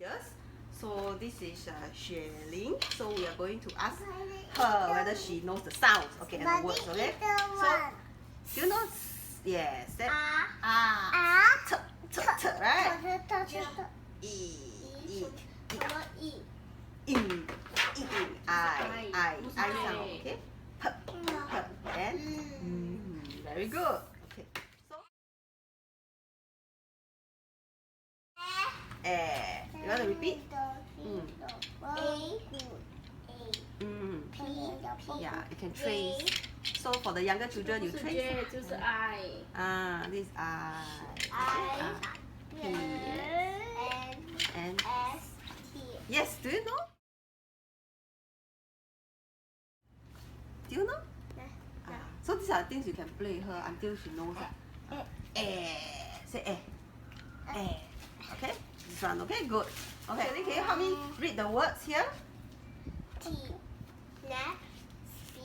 Readers. So this is Xueling. So we are going to ask her whether she knows the sounds, okay, and the words, okay? So do you know? Yes, that t, t, t, right? I sound, okay? P, and very good. Okay. So you want to repeat? Yeah, you can trace. So for the younger children, you trace. 就是 I. This is I. P and S T. yes. Do you know? Do you know? So these are things you can play her until she knows. Say okay. This one. Okay. Good. Okay. Can you help me read the words here? T. Net. C.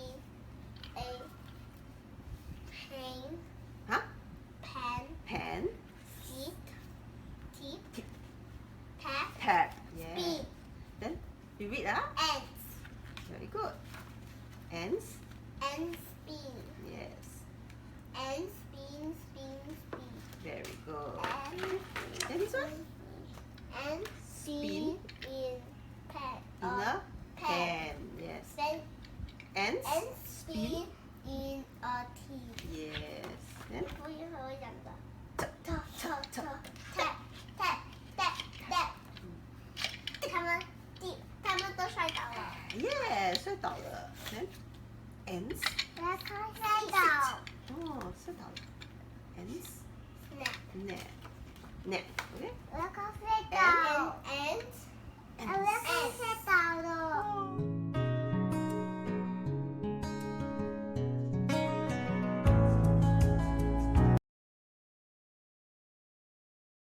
A. Pen. Huh? Pen. Pen. Seat. Tip. Tip. Tap. Tap. Yeah. Speed. Then you read Ants. Very good. Ants. And spin. Yes. And spin, spin, spin. Very good. And Then this one? and spin in pen. In a pen. Yes. Then Ants. and spin in a tea. Yes. Then 不一会儿我讲的。 t, t, t. tap tap tap tap。他们都摔倒了。 Yes. 睡倒了。Then ants. 我要看摔倒。哦，睡倒了。Ants. Snap。 Net. Net. Okay. 我要看摔